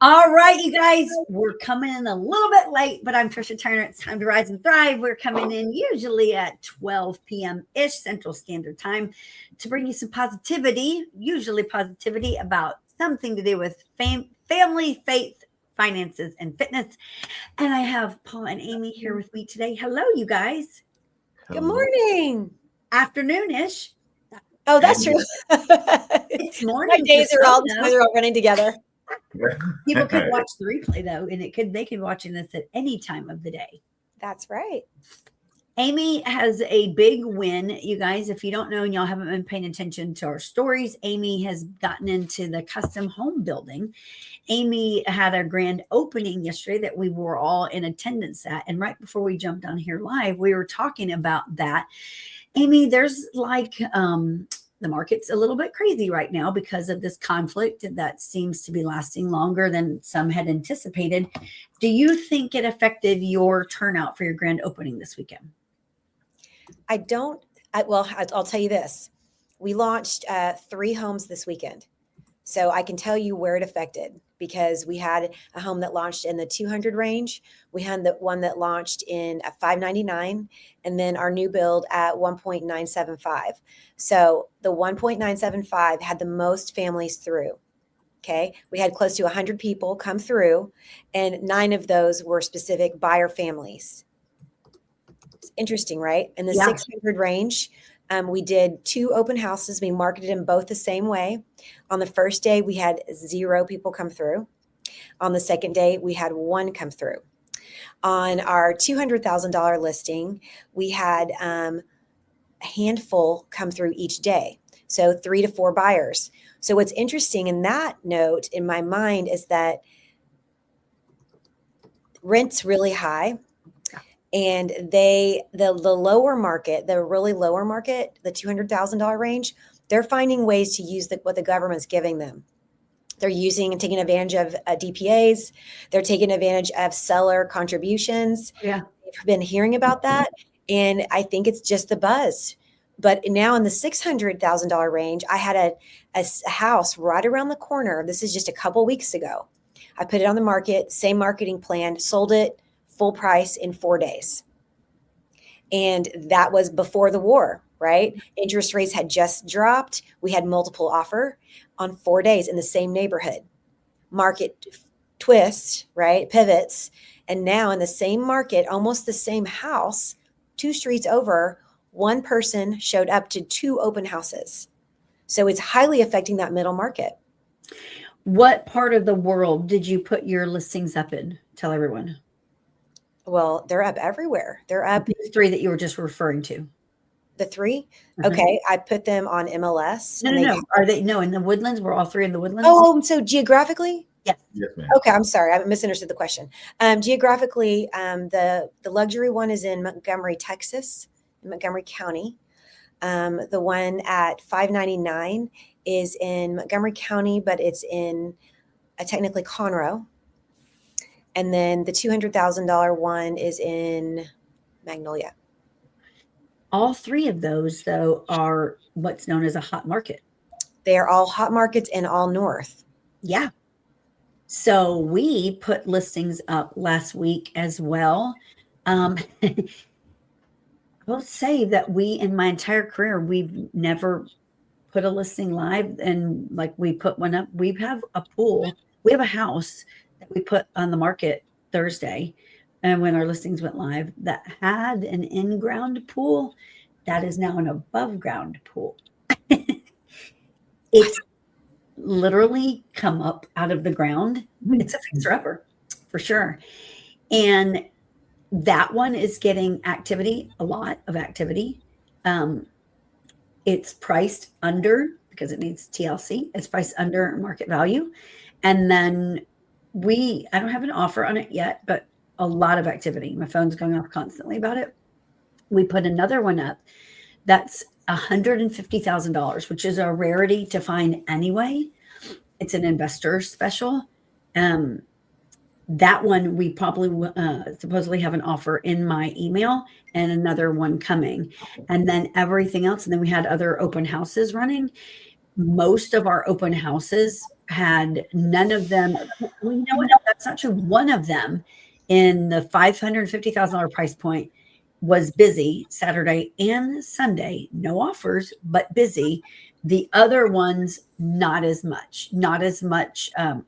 All right, you guys, we're coming in a little bit late, but I'm Tricia Turner. It's time to rise and thrive. We're coming in usually at 12 p.m.-ish Central Standard Time to bring you some positivity, usually positivity about something to do with family, faith, finances, and fitness. And I have Paul and Amy here with me today. Hello, you guys. Good morning. Afternoon-ish. Oh, that's true. It's morning. My days are all running together. People could watch the replay though, and they could watching this at any time of the day. That's right. Amy has a big win, you guys. If you don't know and y'all haven't been paying attention to our stories, Amy has gotten into the custom home building. Amy had a grand opening yesterday that we were all in attendance at. And right before we jumped on here live, we were talking about that. Amy, there's like the market's a little bit crazy right now because of this conflict that seems to be lasting longer than some had anticipated. Do you think it affected your turnout for your grand opening this weekend? I'll tell you this. We launched 3 homes this weekend. So I can tell you where it affected because we had a home that launched in the 200 range. We had the one that launched in a 599 and then our new build at 1.975. So the 1.975 had the most families through. Okay. We had close to 100 people come through and 9 of those were specific buyer families. It's interesting, right? In the 600 range, we did 2 open houses. We marketed them both the same way. On the first day, we had 0 people come through. On the second day, we had 1 come through. On our $200,000 listing, we had a handful come through each day. So 3 to 4 buyers. So what's interesting in that note in my mind is that rent's really high. And the lower market, the really lower market, the $200,000 range, they're finding ways to use what the government's giving them. They're using and taking advantage of DPAs. They're taking advantage of seller contributions. Yeah, I've been hearing about that, and I think it's just the buzz. But now in the $600,000 range, I had a house right around the corner. This is just a couple weeks ago. I put it on the market, same marketing plan, sold it full price in 4 days. And that was before the war, right? Interest rates had just dropped. We had multiple offer on 4 days in the same neighborhood. Market twists, right? Pivots. And now in the same market, almost the same house, 2 streets over, 1 person showed up to 2 open houses. So it's highly affecting that middle market. What part of the world did you put your listings up in? Tell everyone. Well, they're up everywhere. They're up. The 3 that you were just referring to. The 3? Okay. I put them on MLS. No. Are they in the Woodlands? Were all 3 in the Woodlands? Oh, so geographically? Yes. Yes, ma'am. Okay. I'm sorry. I misunderstood the question. Geographically, the luxury one is in Montgomery, Texas, in Montgomery County. The one at 599 is in Montgomery County, but it's in technically Conroe. And then the $200,000 one is in Magnolia. All 3 of those, though, are what's known as a hot market. They are all hot markets and all north. Yeah. So we put listings up last week as well. I will say that in my entire career, we've never put a listing live. And like we put one up. We have a pool. We have a house that we put on the market Thursday, and when our listings went live, that had an in-ground pool that is now an above-ground pool. It's literally come up out of the ground. It's a fixer-upper for sure. And that one is getting activity, a lot of activity. It's priced under, because it needs TLC, it's priced under market value. And then I don't have an offer on it yet, but a lot of activity. My phone's going off constantly about it. We put another one up that's $150,000, which is a rarity to find anyway. It's an investor special. That one we probably supposedly have an offer in my email and another one coming, and then everything else. And then we had other open houses running. most of our open houses had none of them. Well, you know what? That's not true. One of them in the $550,000 price point was busy Saturday and Sunday, no offers, but busy. The other ones, not as much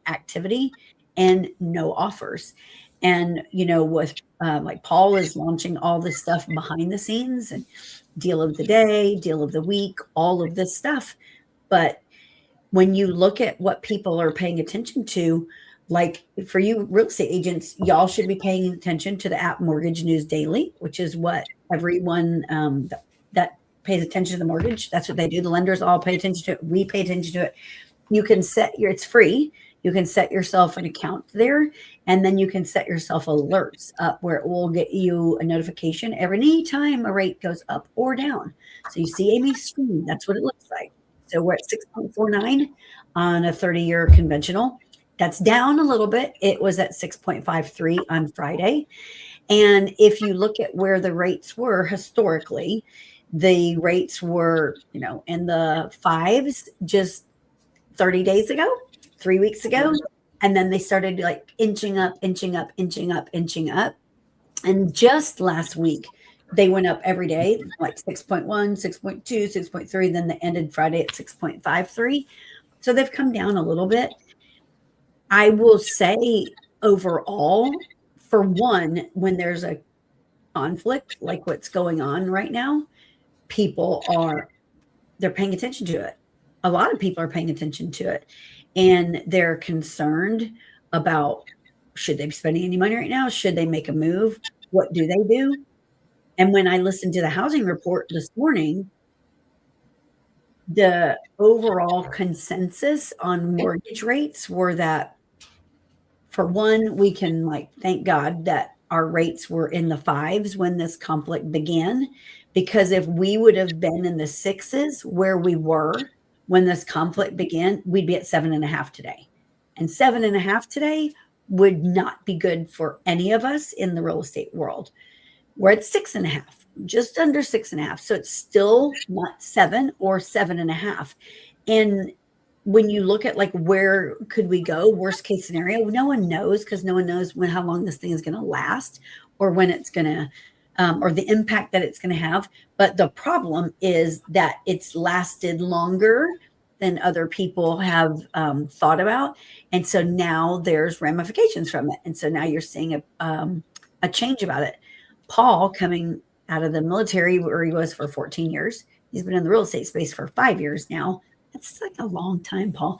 activity and no offers. And, with like Paul is launching all this stuff behind the scenes and deal of the day, deal of the week, all of this stuff. But when you look at what people are paying attention to, like for you real estate agents, y'all should be paying attention to the app Mortgage News Daily, which is what everyone that pays attention to the mortgage, that's what they do. The lenders all pay attention to it. We pay attention to it. You can it's free. You can set yourself an account there, and then you can set yourself alerts up where it will get you a notification every time a rate goes up or down. So you see Amy's screen. That's what it looks like. So we're at 6.49 on a 30-year conventional. That's down a little bit. It was at 6.53 on Friday. And if you look at where the rates were historically, the rates were, in the fives just 30 days ago, 3 weeks ago. And then they started like inching up, inching up, inching up, inching up. And just last week, they went up every day, like 6.1, 6.2, 6.3. Then they ended Friday at 6.53. So they've come down a little bit. I will say overall, for one, when there's a conflict like what's going on right now, they're paying attention to it. A lot of people are paying attention to it, and they're concerned about, should they be spending any money right now? Should they make a move? What do they do? And when I listened to the housing report this morning, the overall consensus on mortgage rates were that, for one, we can thank God that our rates were in the fives when this conflict began, because if we would have been in the sixes where we were when this conflict began, we'd be at 7.5 today. And 7.5 today would not be good for any of us in the real estate world. We're at 6.5, just under 6.5. So it's still not 7 or 7.5. And when you look at where could we go, worst case scenario, no one knows, because no one knows how long this thing is going to last, or when it's going to, or the impact that it's going to have. But the problem is that it's lasted longer than other people have thought about. And so now there's ramifications from it. And so now you're seeing a change about it. Paul, coming out of the military where he was for 14 years, he's been in the real estate space for 5 years now. That's like a long time, Paul.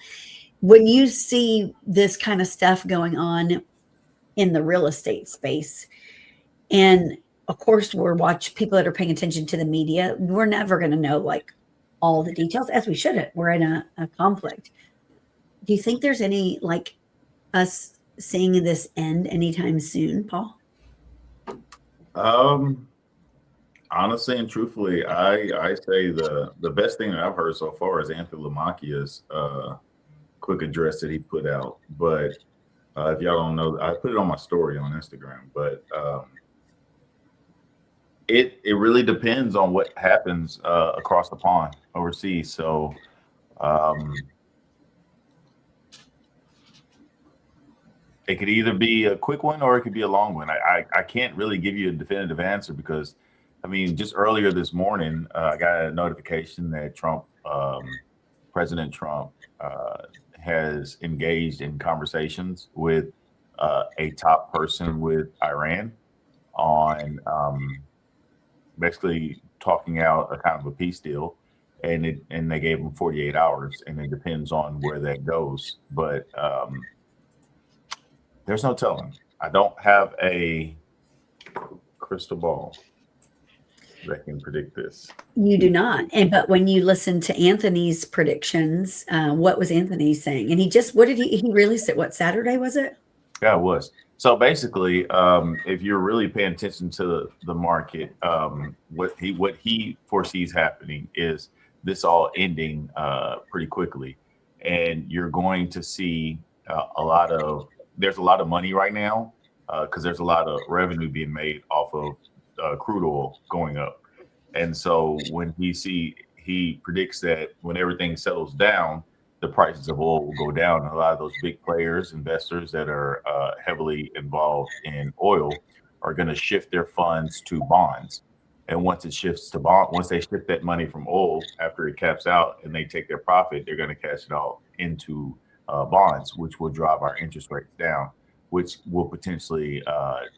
When you see this kind of stuff going on in the real estate space, and of course we're watching people that are paying attention to the media, we're never going to know all the details, as we shouldn't. We're in a conflict. Do you think there's any us seeing this end anytime soon, Paul? Honestly and truthfully, I say the best thing that I've heard so far is Anthony Lamakia's quick address that he put out. But if y'all don't know, I put it on my story on Instagram. But it really depends on what happens across the pond overseas. So it could either be a quick one or it could be a long one. I can't really give you a definitive answer because, I mean, just earlier this morning, I got a notification that President Trump has engaged in conversations with a top person with Iran on basically talking out a kind of a peace deal. And they gave him 48 hours, and it depends on where that goes. But there's no telling. I don't have a crystal ball that can predict this. You do not. But when you listen to Anthony's predictions, what was Anthony saying? And he released it, what, Saturday was it? Yeah, it was. So basically, if you're really paying attention to the market, what he foresees happening is this all ending pretty quickly. And you're going to see there's a lot of money right now because there's a lot of revenue being made off of crude oil going up. And so when he he predicts that when everything settles down, the prices of oil will go down. And a lot of those big players, investors that are heavily involved in oil, are going to shift their funds to bonds. And once it shifts to bond, once they shift that money from oil after it caps out and they take their profit, they're going to cash it all into bonds, which will drive our interest rates down, which will potentially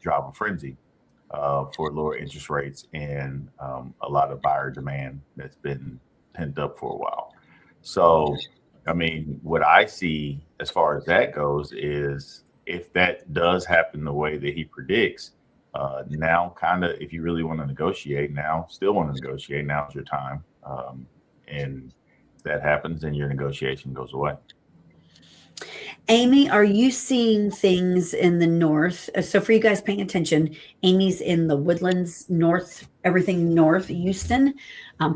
drive a frenzy for lower interest rates and a lot of buyer demand that's been pent up for a while. So, I mean, what I see as far as that goes is if that does happen the way that he predicts, now kind of if you really want to negotiate now, still want to negotiate, now's your time. And if that happens, then your negotiation goes away. Amy, are you seeing things in the north? So for you guys paying attention, Amy's in the Woodlands, north, everything north, Houston.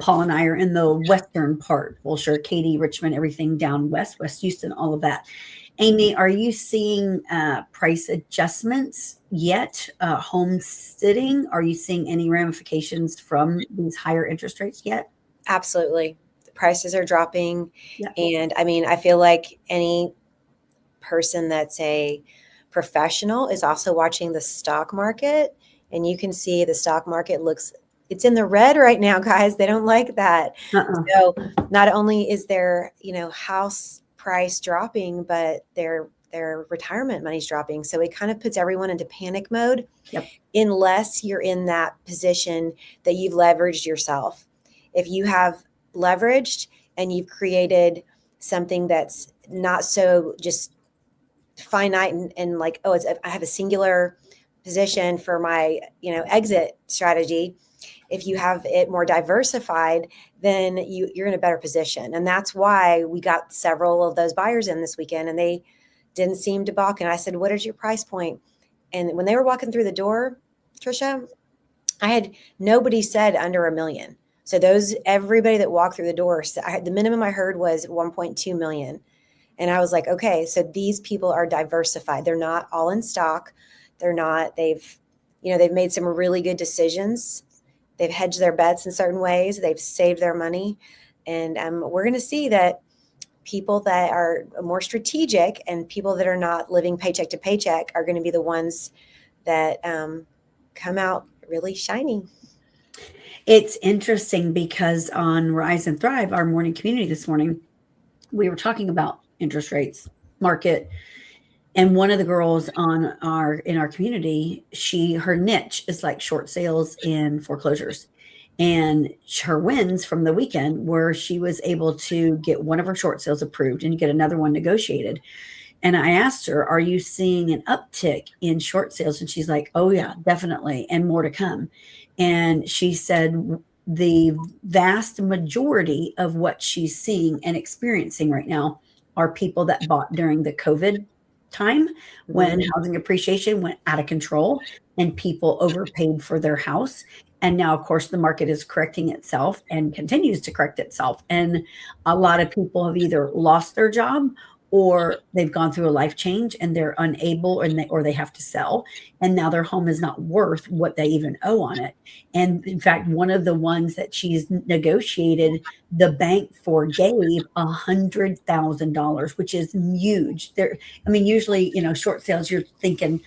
Paul and I are in the western part. Well, sure, Katy, Richmond, everything down west, West Houston, all of that. Amy, are you seeing price adjustments yet? Homesteading, are you seeing any ramifications from these higher interest rates yet? Absolutely. The prices are dropping. Yeah. And I mean, I feel like any person that's a professional is also watching the stock market, and you can see the stock market it's in the red right now, guys. They don't like that. So not only is their house price dropping, but their retirement money's dropping. So it kind of puts everyone into panic mode. Yep. Unless you're in that position that you've leveraged yourself. If you have leveraged and you've created something that's not so just finite and like, oh, I have a singular position for my, exit strategy. If you have it more diversified, then you're in a better position. And that's why we got several of those buyers in this weekend, and they didn't seem to balk. And I said, what is your price point? And when they were walking through the door, Tricia, nobody said under $1 million. So everybody that walked through the door, the minimum I heard was 1.2 million. And I was like, okay, so these people are diversified. They're not all in stock. They've made some really good decisions. They've hedged their bets in certain ways. They've saved their money. And we're going to see that people that are more strategic and people that are not living paycheck to paycheck are going to be the ones that come out really shiny. It's interesting because on Rise and Thrive, our morning community this morning, we were talking about interest rates, market, and one of the girls in our community, her niche is like short sales and foreclosures. And her wins from the weekend were she was able to get one of her short sales approved and get another one negotiated. And I asked her, are you seeing an uptick in short sales? And she's like, oh yeah, definitely. And more to come. And she said the vast majority of what she's seeing and experiencing right now are people that bought during the COVID time when housing appreciation went out of control and people overpaid for their house. And now, of course, the market is correcting itself and continues to correct itself. And a lot of people have either lost their job or they've gone through a life change and they're unable or they have to sell. And now their home is not worth what they even owe on it. And in fact, one of the ones that she's negotiated, the bank gave $100,000, which is huge. Usually, short sales, you're thinking,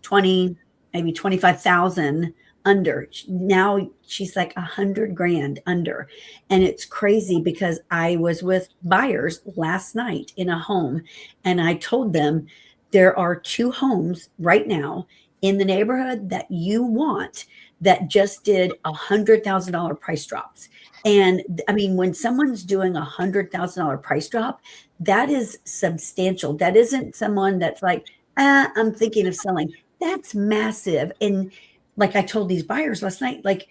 20, maybe 25,000 under. Now she's like $100,000 under. And it's crazy because I was with buyers last night in a home and I told them there are 2 homes right now in the neighborhood that you want that just did $100,000 price drops. And I mean, when someone's doing $100,000 price drop, that is substantial. That isn't someone that's like, I'm thinking of selling. That's massive. And like I told these buyers last night, like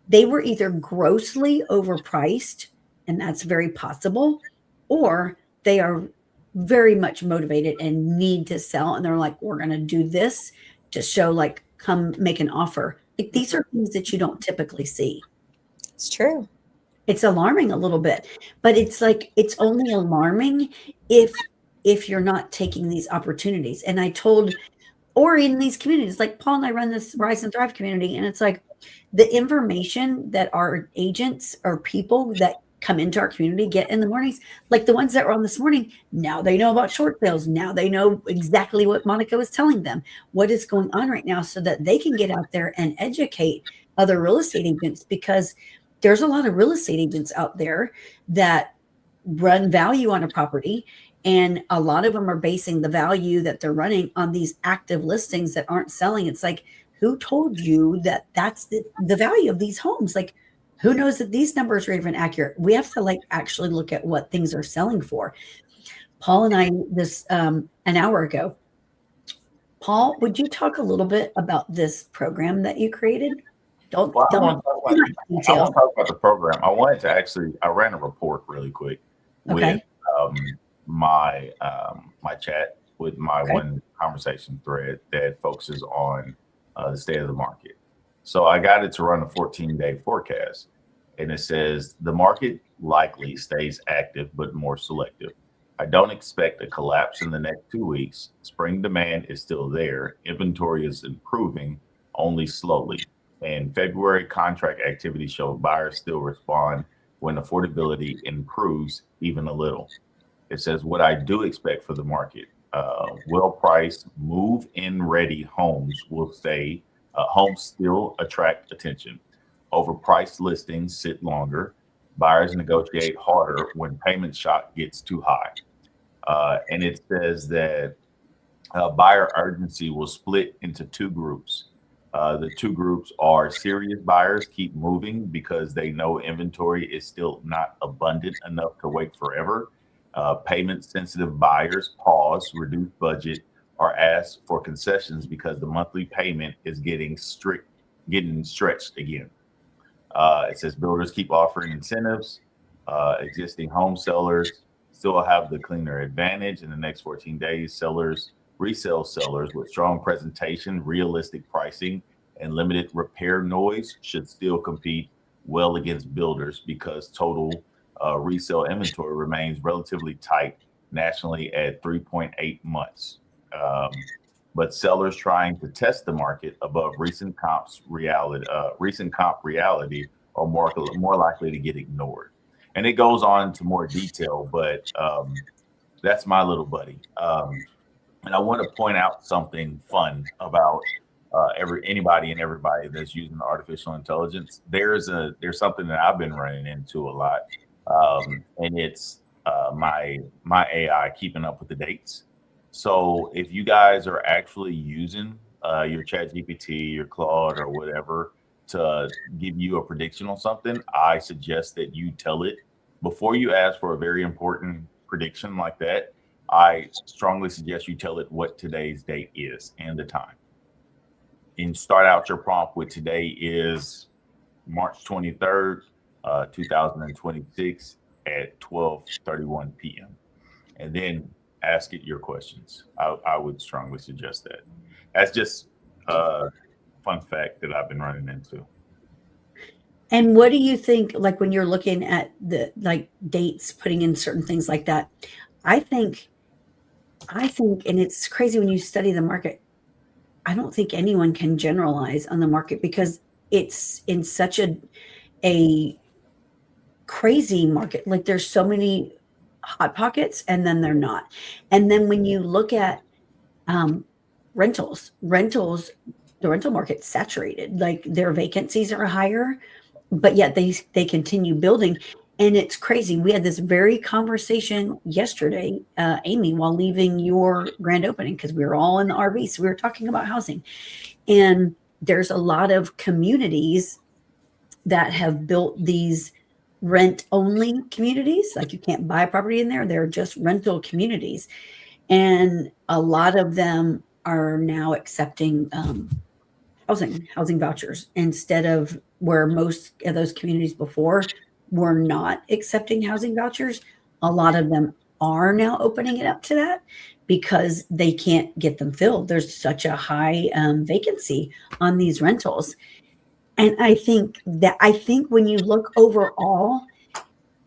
they were either grossly overpriced, and that's very possible, or they are very much motivated and need to sell. And they're like, we're going to do this to show, like, come make an offer. Like these are things that you don't typically see. It's true. It's alarming a little bit, but it's like, it's only alarming if you're not taking these opportunities. And I told, or in these communities, like Paul and I run this Rise and Thrive community. And it's like the information that our agents or people that come into our community, get in the mornings, like the ones that were on this morning. Now they know about short sales. Now they know exactly what Monica was telling them, what is going on right now, so that they can get out there and educate other real estate agents, because there's a lot of real estate agents out there that run value on a property, and a lot of them are basing the value that they're running on these active listings that aren't selling. It's like, who told you that that's the value of these homes? Like, who knows that these numbers are even accurate? We have to like actually look at what things are selling for. Paul and I, this an hour ago, Paul, would you talk a little bit about this program that you created? Well, I want to talk about the program. I wanted to I ran a report really quick with my chat, with my one conversation thread that focuses on the state of the market. So I got it to run a 14-day forecast, and it says the market likely stays active but more selective. I don't expect a collapse in the next 2 weeks. Spring demand is still there. Inventory is improving, only slowly. And February contract activity showed buyers still respond when affordability improves even a little. It says what I do expect for the market: well-priced, move-in ready homes will stay. Homes still attract attention. Overpriced listings sit longer. Buyers negotiate harder when payment shock gets too high. And it says that buyer urgency will split into two groups. The two groups are serious buyers keep moving because they know inventory is still not abundant enough to wait forever. Payment sensitive buyers pause, reduce budget, or ask for concessions because the monthly payment is getting stretched again. It says builders keep offering incentives. Existing home sellers still have the cleaner advantage. In the next 14 days, resale sellers with strong presentation, realistic pricing, and limited repair noise should still compete well against builders because total resale inventory remains relatively tight nationally at 3.8 months. But sellers trying to test the market above recent comp reality are more likely to get ignored. And it goes on to more detail, but that's my little buddy. And I want to point out something fun about anybody and everybody that's using artificial intelligence. There's something that I've been running into a lot, and it's my AI keeping up with the dates. So if you guys are actually using your Chat GPT, your Claude, or whatever to give you a prediction on something, I suggest that you tell it before you ask for a very important prediction like that. I strongly suggest you tell it what today's date is and the time. And start out your prompt with today is March 23rd, 2026 at 12:31 p.m. And then ask it your questions. I would strongly suggest that. That's just a fun fact that I've been running into. And what do you think, like when you're looking at the like dates, putting in certain things like that? I think, and it's crazy when you study the market, I don't think anyone can generalize on the market because it's in such a crazy market. Like there's so many hot pockets and then they're not. And then when you look at rentals, the rental market's saturated. Like their vacancies are higher, but yet they continue building. And it's crazy. We had this very conversation yesterday, Amy, while leaving your grand opening, because we were all in the RV. So we were talking about housing. And there's a lot of communities that have built these rent-only communities. Like you can't buy a property in there. They're just rental communities. And a lot of them are now accepting housing vouchers instead of where most of those communities before were not accepting housing vouchers. A lot of them are now opening it up to that because they can't get them filled. There's such a high vacancy on these rentals. And I think when you look overall,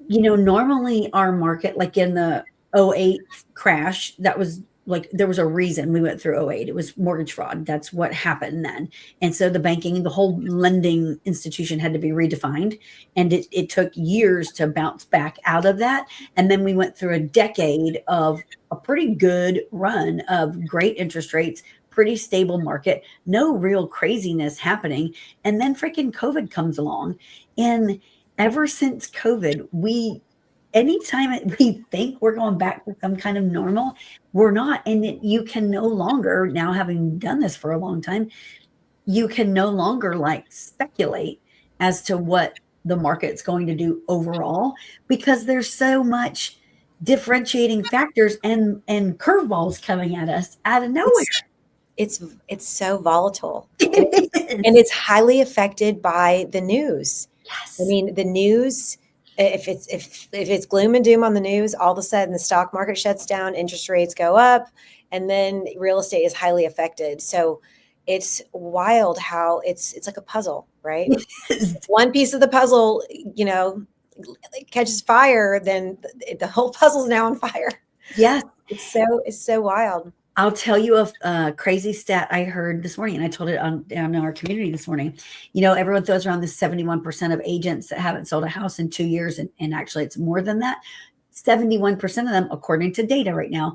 normally our market, like in the 08 crash, that was like there was a reason we went through '08. It was mortgage fraud. That's what happened then. And so the banking, the whole lending institution had to be redefined. And it took years to bounce back out of that. And then we went through a decade of a pretty good run of great interest rates, pretty stable market, no real craziness happening. And then freaking COVID comes along. And ever since COVID, anytime we think we're going back to some kind of normal, we're not. And you can no longer, now having done this for a long time, you can no longer like speculate as to what the market's going to do overall, because there's so much differentiating factors and curveballs coming at us out of nowhere. It's so volatile. And it's highly affected by the news. Yes. I mean, the news, if it's gloom and doom on the news, all of a sudden the stock market shuts down, interest rates go up, and then real estate is highly affected. So it's wild how it's like a puzzle, right? One piece of the puzzle, catches fire, then the whole puzzle's now on fire. Yes. It's so wild. I'll tell you a crazy stat I heard this morning, and I told it on our community this morning. Everyone throws around this 71% of agents that haven't sold a house in 2 years, and actually it's more than that. 71% of them, according to data right now,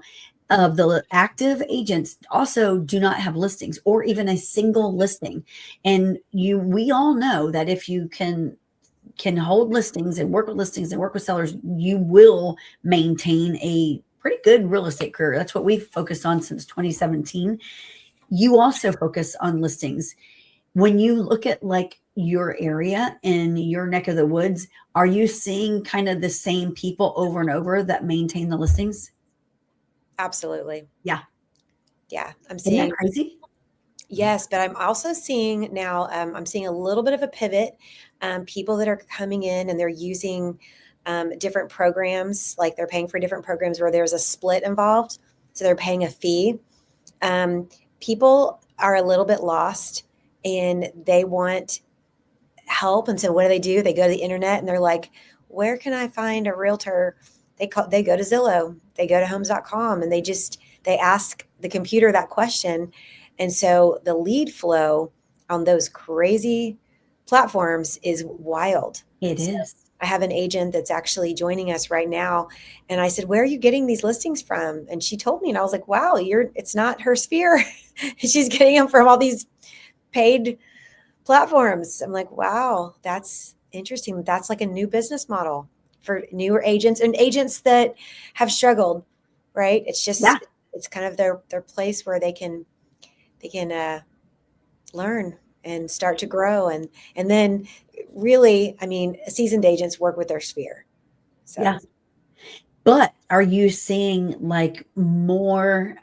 of the active agents also do not have listings or even a single listing. And we all know that if you can hold listings and work with sellers, you will maintain a pretty good real estate career. That's what we've focused on since 2017. You also focus on listings. When you look at like your area and your neck of the woods, are you seeing kind of the same people over and over that maintain the listings? Absolutely. Yeah. I'm Isn't seeing that crazy? Yes, but I'm also seeing now, I'm seeing a little bit of a pivot. People that are coming in and they're using different programs, like they're paying for different programs where there's a split involved. So they're paying a fee. People are a little bit lost and they want help. And so what do? They go to the internet and they're like, where can I find a realtor? They go to Zillow, they go to homes.com, and they ask the computer that question. And so the lead flow on those crazy platforms is wild. It is. I have an agent that's actually joining us right now. And I said, where are you getting these listings from? And she told me, and I was like, wow, it's not her sphere. She's getting them from all these paid platforms. I'm like, wow, that's interesting. That's like a new business model for newer agents and agents that have struggled, right? It's just, it's kind of their place where they can learn and start to grow. And then really, I mean, seasoned agents work with their sphere. So. Yeah. But are you seeing like more,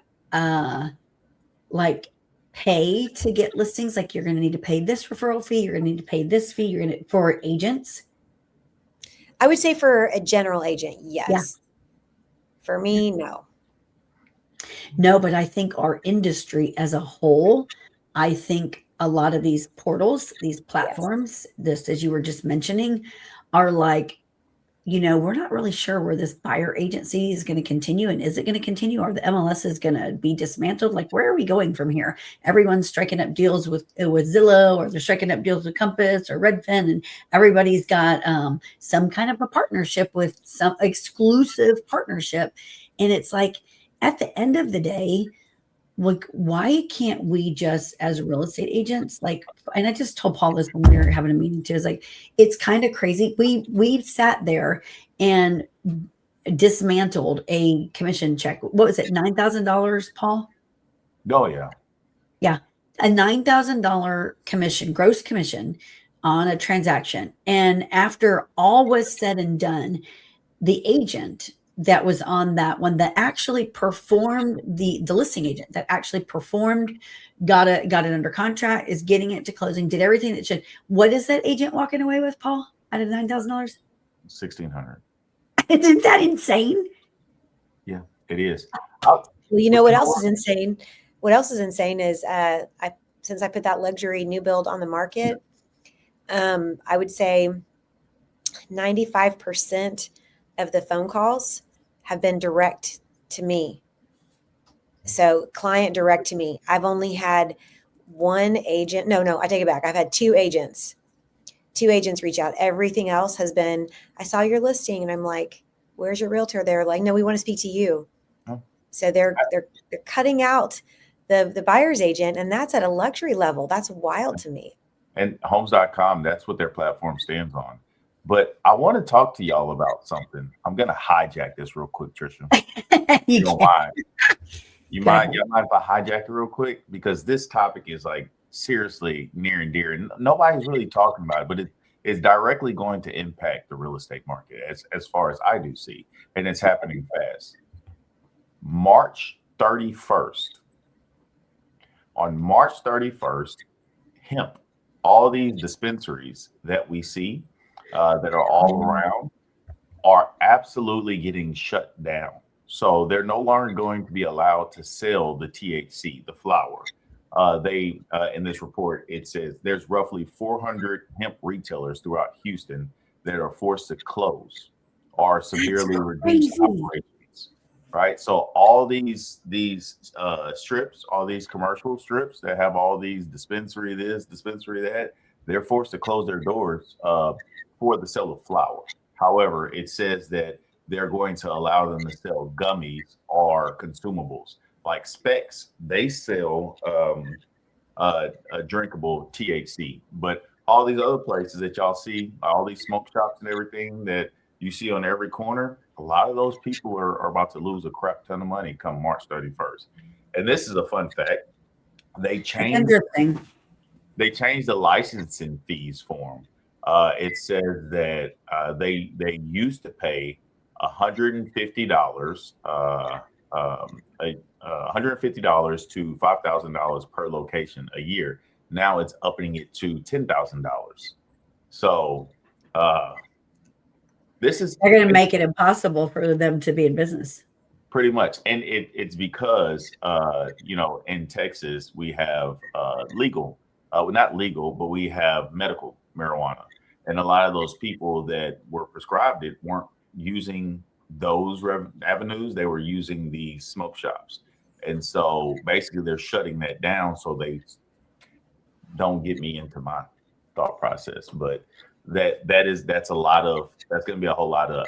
like pay to get listings? Like you're going to need to pay this referral fee. You're going to need to pay this fee. For agents. I would say for a general agent, yes. Yeah. For me, no. No, but I think our industry as a whole, I think a lot of these portals, these platforms, this, as you were just mentioning, are like, we're not really sure where this buyer agency is going to continue. And is it going to continue, or the MLS is going to be dismantled? Like, where are we going from here? Everyone's striking up deals with Zillow, or they're striking up deals with Compass or Redfin, and everybody's got some kind of a partnership with some exclusive partnership. And it's like, at the end of the day, like, why can't we just, as real estate agents, like, and I just told Paul this when we were having a meeting too, is like, it's kind of crazy. We sat there and dismantled a commission check. What was it? $9,000, Paul? Oh, yeah. Yeah. A $9,000 commission, gross commission on a transaction. And after all was said and done, the agent that was on that one that actually performed, the listing agent that actually performed, got it under contract, is getting it to closing, did everything that should. What is that agent walking away with, Paul, out of $9,000? $1,600. Isn't that insane? Yeah, it is. Well, what else is insane? What else is insane is since I put that luxury new build on the market, I would say 95% of the phone calls have been direct to me. So client direct to me. I've only had one agent. No, I take it back. I've had two agents reach out. Everything else has been, I saw your listing and I'm like, where's your realtor? They're like, no, we want to speak to you. Oh. So they're cutting out the buyer's agent, and that's at a luxury level. That's wild to me. And homes.com, that's what their platform stands on. But I want to talk to y'all about something. I'm going to hijack this real quick, Tricia. You don't mind? Y'all mind if I hijack it real quick? Because this topic is like seriously near and dear. And nobody's really talking about it, but it's directly going to impact the real estate market as far as I do see. And it's happening fast. March 31st. On March 31st, hemp, all these dispensaries that we see that are all around are absolutely getting shut down. So they're no longer going to be allowed to sell the THC, the flower. They in this report, it says there's roughly 400 hemp retailers throughout Houston that are forced to close or severely reduce operations. Right. So all these strips, all these commercial strips that have all these dispensary this, dispensary that, they're forced to close their doors for the sale of flower. However, it says that they're going to allow them to sell gummies or consumables like Specs. They sell a drinkable THC, but all these other places that y'all see, all these smoke shops and everything that you see on every corner, a lot of those people are about to lose a crap ton of money come March 31st. And this is a fun fact. They changed the licensing fees for them. It says that they used to pay $150, $150 to $5,000 per location a year. Now it's upping it to $10,000. So they're going to make it impossible for them to be in business. Pretty much. And it's because, in Texas, we have legal, not legal, but we have medical marijuana. And a lot of those people that were prescribed it weren't using those avenues. They were using the smoke shops. And so basically they're shutting that down so they don't get me into my thought process. But that's going to be a whole lot of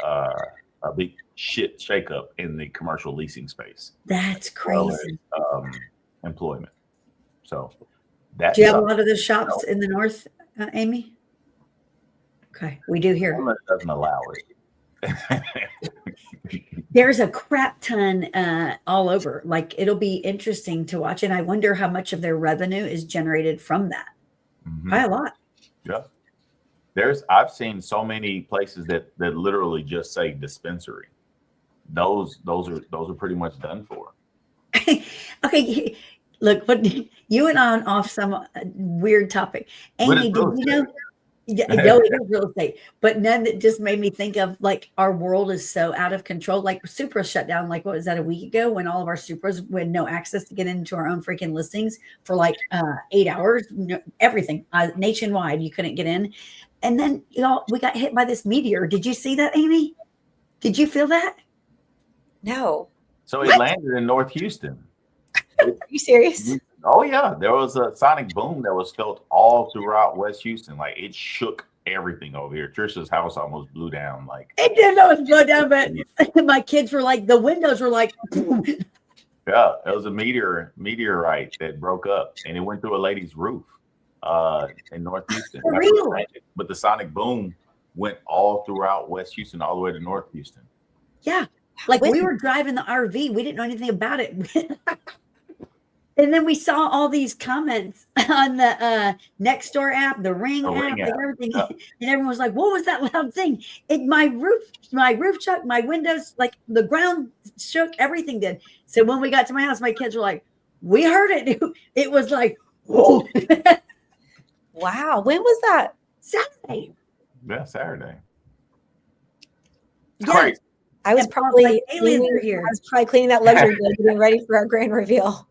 a big shit shakeup in the commercial leasing space. That's crazy. Employment. So do you have a lot of the shops in the north, Amy? Okay, we do here. Doesn't allow it. There's a crap ton all over. Like, it'll be interesting to watch, and I wonder how much of their revenue is generated from that. By a lot. Yeah. I've seen so many places that literally just say dispensary. Those are pretty much done for. Okay, look, what you went on off some weird topic. Amy, did you know? Yeah, no, it is real estate, but none that just made me think of like our world is so out of control. Like Supra shut down, like what was that, a week ago, when all of our Supras had no access to get into our own freaking listings for like 8 hours, everything nationwide, you couldn't get in. And then we got hit by this meteor. Did you see that, Amy? Did you feel that? No. So it landed in North Houston. Are you serious? Oh yeah, there was a sonic boom that was felt all throughout West Houston. Like, it shook everything over here. Tricia's house almost blew down. Like, it didn't almost blow down, but my kids were like, the windows were like. Yeah, it was a meteorite that broke up, and it went through a lady's roof in North Houston. For real? But the sonic boom went all throughout West Houston, all the way to North Houston. Yeah, like we were driving the RV, we didn't know anything about it. And then we saw all these comments on the Nextdoor app, the Ring app, and everything. Yeah. And everyone was like, what was that loud thing? My roof shook, my windows, like the ground shook, everything did. So when we got to my house, my kids were like, we heard it. It was like, whoa. Wow. When was that? Saturday. Yeah, Saturday. Yeah. Crazy. I was probably cleaning that luxury good, getting ready for our grand reveal.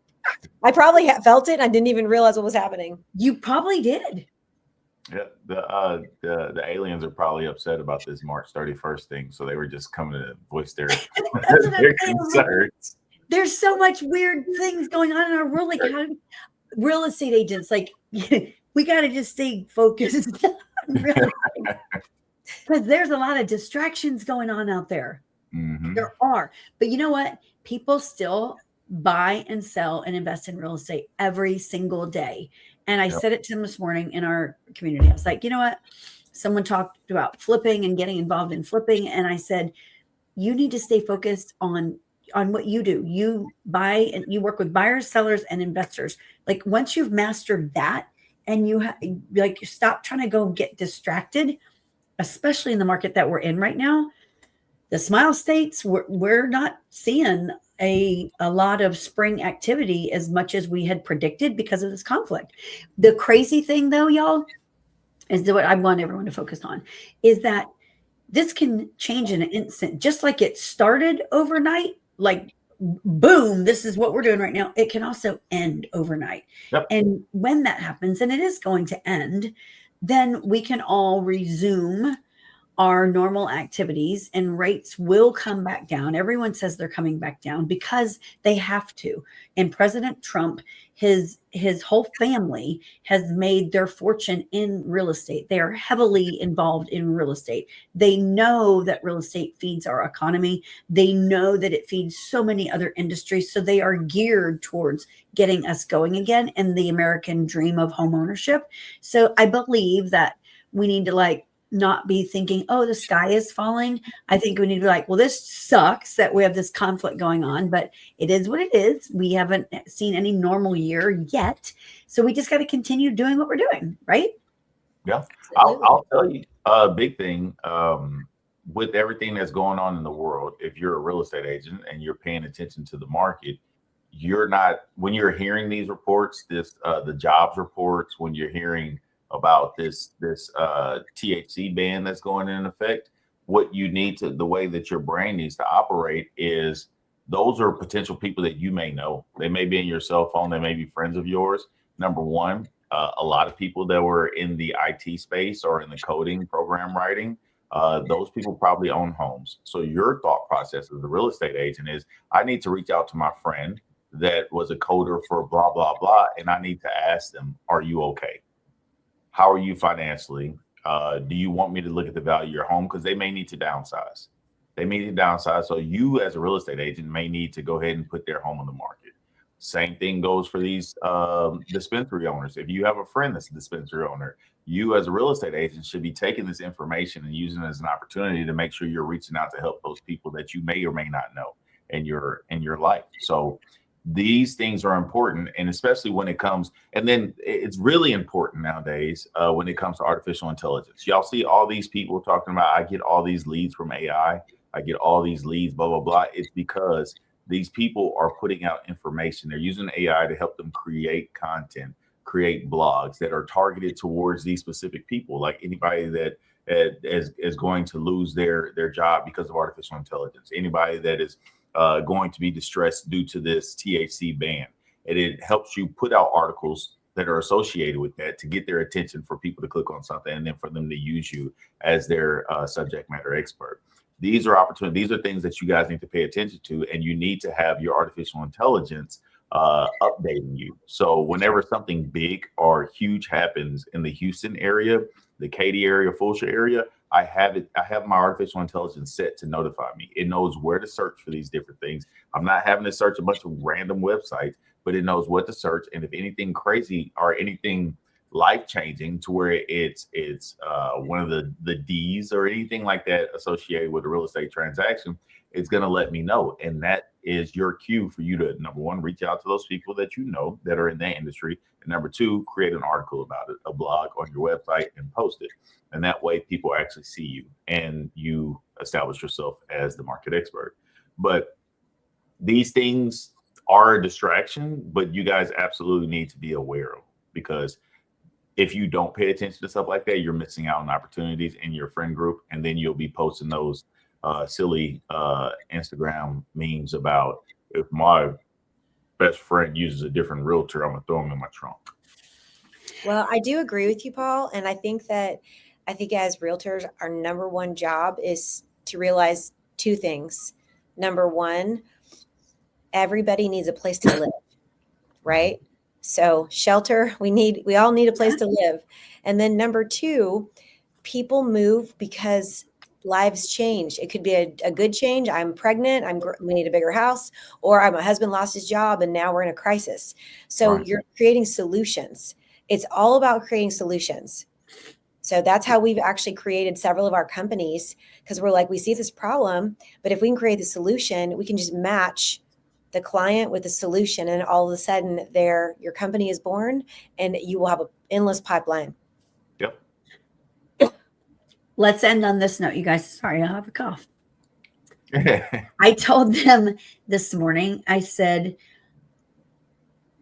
I probably felt it. And I didn't even realize what was happening. You probably did. Yeah, the aliens are probably upset about this March 31st thing, so they were just coming to voice their concerns. There's so much weird things going on in our world. Like how real estate agents, like we got to just stay focused on real estate because there's a lot of distractions going on out there. Mm-hmm. There are, but you know what? People still buy and sell and invest in real estate every single day. And I Yep. said it to them this morning in our community. I was like, you know what? Someone talked about flipping and getting involved in flipping, and I said, you need to stay focused on what you do. You buy and you work with buyers, sellers, and investors. Like once you've mastered that, and you stop trying to go get distracted, especially in the market that we're in right now. The Smile States, we're not seeing a lot of spring activity as much as we had predicted because of this conflict. The crazy thing, though, y'all, is what I want everyone to focus on is that this can change in an instant, just like it started overnight. Like, boom, this is what we're doing right now. It can also end overnight. Yep. And when that happens, and it is going to end, then we can all resume our normal activities and rates will come back down. Everyone says they're coming back down because they have to. And President Trump, his whole family has made their fortune in real estate. They are heavily involved in real estate. They know that real estate feeds our economy. They know that it feeds so many other industries. So they are geared towards getting us going again and the American dream of home ownership. So I believe that we need to not be thinking, oh, the sky is falling. I think we need to be like, well, this sucks that we have this conflict going on, but it is what it is. We haven't seen any normal year yet. So we just got to continue doing what we're doing, right? Yeah. I'll tell you a big thing with everything that's going on in the world. If you're a real estate agent and you're paying attention to the market, you're not, when you're hearing these reports, the jobs reports, when you're hearing about this THC ban that's going in effect, what you need to, the way that your brain needs to operate is those are potential people that you may know. They may be in your cell phone. They may be friends of yours. Number one, a lot of people that were in the IT space or in the coding program writing, those people probably own homes. So your thought process as a real estate agent is, I need to reach out to my friend that was a coder for blah, blah, blah. And I need to ask them, are you okay? How are you financially? Do you want me to look at the value of your home? Because they may need to downsize. They may need to downsize. So you as a real estate agent may need to go ahead and put their home on the market. Same thing goes for these dispensary owners. If you have a friend that's a dispensary owner, you as a real estate agent should be taking this information and using it as an opportunity to make sure you're reaching out to help those people that you may or may not know in your life. So these things are important, and especially when it comes, and then it's really important nowadays when it comes to artificial intelligence. Y'all see all these people talking about, I get all these leads from AI, I get all these leads, blah, blah, blah. It's because these people are putting out information. They're using AI to help them create content, create blogs that are targeted towards these specific people, like anybody that is going to lose their job because of artificial intelligence, anybody that is going to be distressed due to this THC ban. And it helps you put out articles that are associated with that to get their attention, for people to click on something and then for them to use you as their subject matter expert. These are opportunities. These are things that you guys need to pay attention to, and you need to have your artificial intelligence updating you. So whenever something big or huge happens in the Houston area, the Katy area, Fulsha area, I have my artificial intelligence set to notify me. It knows where to search for these different things. I'm not having to search a bunch of random websites, but it knows what to search. And if anything crazy or anything life-changing to where it's one of the D's or anything like that associated with a real estate transaction, it's going to let me know. And that is your cue for you to, number one, reach out to those people that you know that are in that industry. And number two, create an article about it, a blog on your website, and post it. And that way people actually see you and you establish yourself as the market expert. But these things are a distraction, but you guys absolutely need to be aware of, because if you don't pay attention to stuff like that, you're missing out on opportunities in your friend group. And then you'll be posting those silly Instagram memes about, if my best friend uses a different realtor, I'm gonna throw him in my trunk. Well, I do agree with you, Paul. And I think as realtors, our number one job is to realize two things. Number one, everybody needs a place to live, right? So shelter, we all need a place to live. And then number two, people move because lives change. It could be a good change. I'm pregnant. We need a bigger house, or my husband lost his job and now we're in a crisis. So Right. you're creating solutions. It's all about creating solutions. So that's how we've actually created several of our companies, because we're like, we see this problem, but if we can create the solution, we can just match the client with the solution, and all of a sudden your company is born and you will have an endless pipeline. Yep. Let's end on this note, you guys. Sorry, I have a cough. I told them this morning, I said,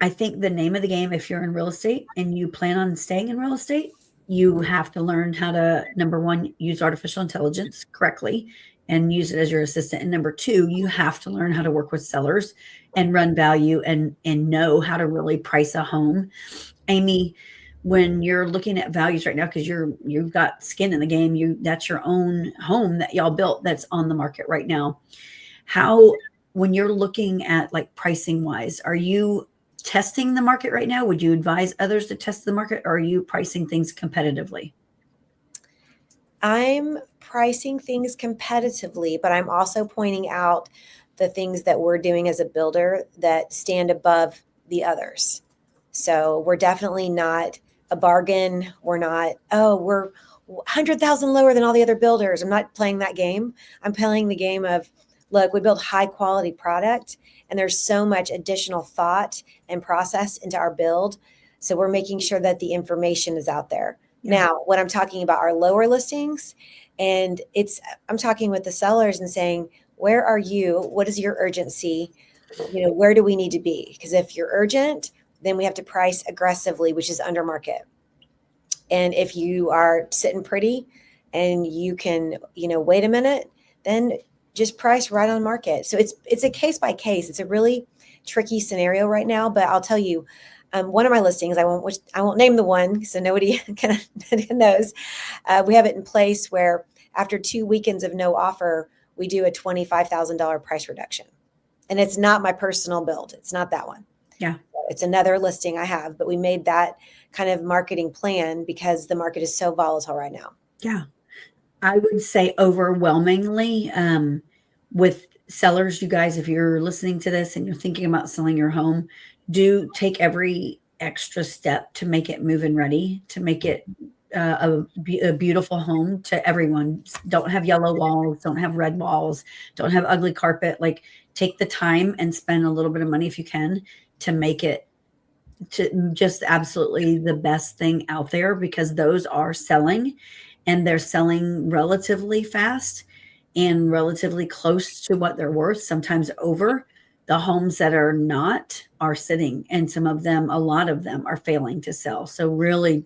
I think the name of the game, if you're in real estate and you plan on staying in real estate, you have to learn how to, number one, use artificial intelligence correctly and use it as your assistant. And number two, you have to learn how to work with sellers and run value and know how to really price a home. Amy, when you're looking at values right now, because you've got skin in the game, that's your own home that y'all built that's on the market right now. How, when you're looking at like pricing wise, are you testing the market right now? Would you advise others to test the market, or are you pricing things competitively? I'm pricing things competitively, but I'm also pointing out the things that we're doing as a builder that stand above the others. So we're definitely not a bargain. We're not, we're 100,000 lower than all the other builders. I'm not playing that game. I'm playing the game of, look, we build high quality product, and there's so much additional thought and process into our build. So we're making sure that the information is out there. Yeah. Now, when I'm talking about our lower listings, and I'm talking with the sellers and saying, where are you? What is your urgency? Where do we need to be? Because if you're urgent, then we have to price aggressively, which is under market. And if you are sitting pretty and you can, wait a minute, then just price right on market. So it's a case by case. It's a really tricky scenario right now, but I'll tell you, one of my listings, I won't name the one so nobody knows. We have it in place where after 2 weekends of no offer, we do a $25,000 price reduction. And it's not my personal build. It's not that one. Yeah. It's another listing I have, but we made that kind of marketing plan because the market is so volatile right now. Yeah. I would say overwhelmingly, with sellers, you guys, if you're listening to this and you're thinking about selling your home, do take every extra step to make it move-in ready, to make it a beautiful home to everyone. Don't have yellow walls, don't have red walls, don't have ugly carpet. Like, take the time and spend a little bit of money if you can to make it to just absolutely the best thing out there, because those are selling, and they're selling relatively fast and relatively close to what they're worth, sometimes over. The homes that are not are sitting, and some of them, a lot of them, are failing to sell. So really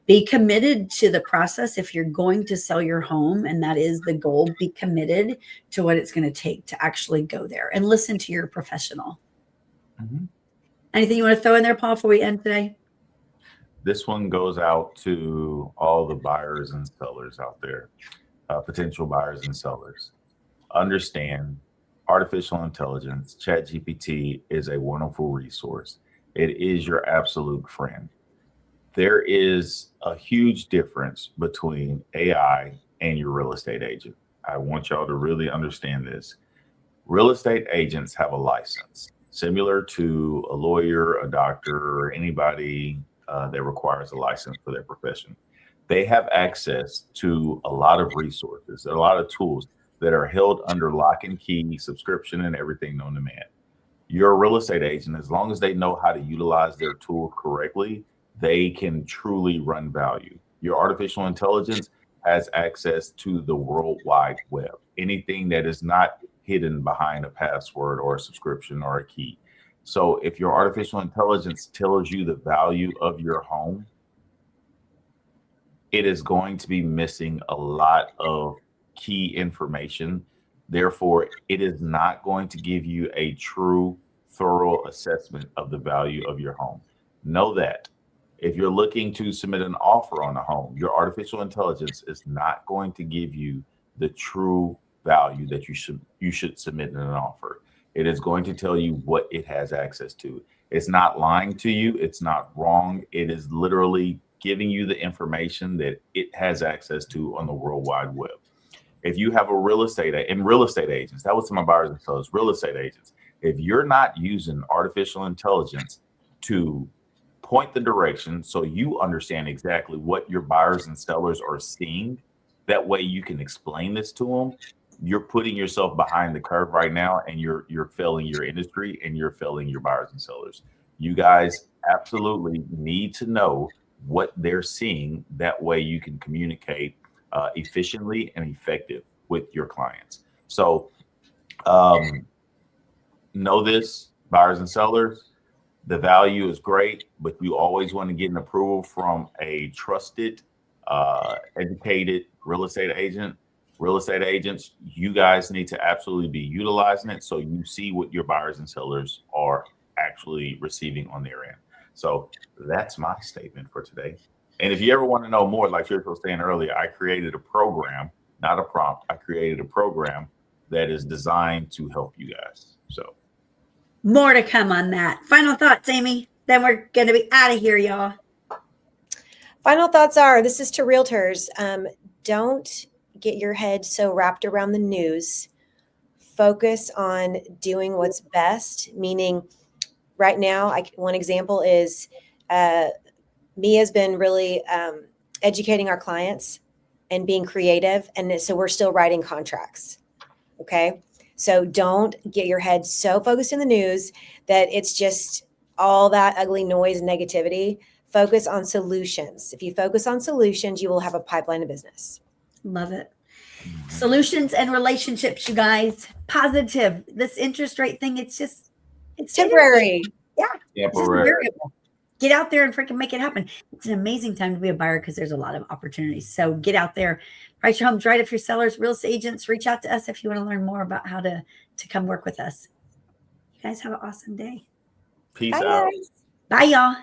be committed to the process. If you're going to sell your home, and that is the goal, be committed to what it's going to take to actually go there, and listen to your professional. Mm-hmm. Anything you want to throw in there, Paul, before we end today? This one goes out to all the buyers and sellers out there, potential buyers and sellers. Understand, artificial intelligence, ChatGPT, is a wonderful resource. It is your absolute friend. There is a huge difference between AI and your real estate agent. I want y'all to really understand this. Real estate agents have a license, similar to a lawyer, a doctor, or anybody that requires a license for their profession. They have access to a lot of resources, a lot of tools that are held under lock and key, subscription, and everything known to man. Your real estate agent, as long as they know how to utilize their tool correctly, they can truly run value. Your artificial intelligence has access to the World Wide Web. Anything that is not hidden behind a password or a subscription or a key. So if your artificial intelligence tells you the value of your home, it is going to be missing a lot of key information. Therefore, it is not going to give you a true, thorough assessment of the value of your home. Know that. If you're looking to submit an offer on a home, your artificial intelligence is not going to give you the true value that you should submit in an offer. It is going to tell you what it has access to. It's not lying to you. It's not wrong. It is literally giving you the information that it has access to on the World Wide Web. If you have a real estate agents, that was some of my buyers and sellers, real estate agents. If you're not using artificial intelligence to point the direction so you understand exactly what your buyers and sellers are seeing, that way you can explain this to them, you're putting yourself behind the curve right now, and you're failing your industry and you're failing your buyers and sellers. You guys absolutely need to know what they're seeing. That way you can communicate efficiently and effective with your clients. So know this, buyers and sellers, the value is great, but you always want to get an approval from a trusted, educated real estate agent. Real estate agents, you guys need to absolutely be utilizing it so you see what your buyers and sellers are actually receiving on their end. So that's my statement for today. And if you ever want to know more, like Tricia was saying earlier, I created a program, not a prompt. I created a program that is designed to help you guys. So more to come on that. Final thoughts, Amy. Then we're going to be out of here, y'all. Final thoughts are, this is to realtors. Don't get your head so wrapped around the news. Focus on doing what's best, meaning right now, one example is Mia's been really educating our clients and being creative. And so we're still writing contracts. Okay. So don't get your head so focused in the news that it's just all that ugly noise and negativity. Focus on solutions. If you focus on solutions, you will have a pipeline of business. Love it. Solutions and relationships, you guys. Positive. This interest rate thing, it's temporary. Yeah. temporary. Get out there and freaking make it happen. It's an amazing time to be a buyer because there's a lot of opportunities. So get out there, price your homes right. If you're sellers, real estate agents, reach out to us if you want to learn more about how to come work with us. You guys have an awesome day. Peace Bye, out. guys. Bye, y'all.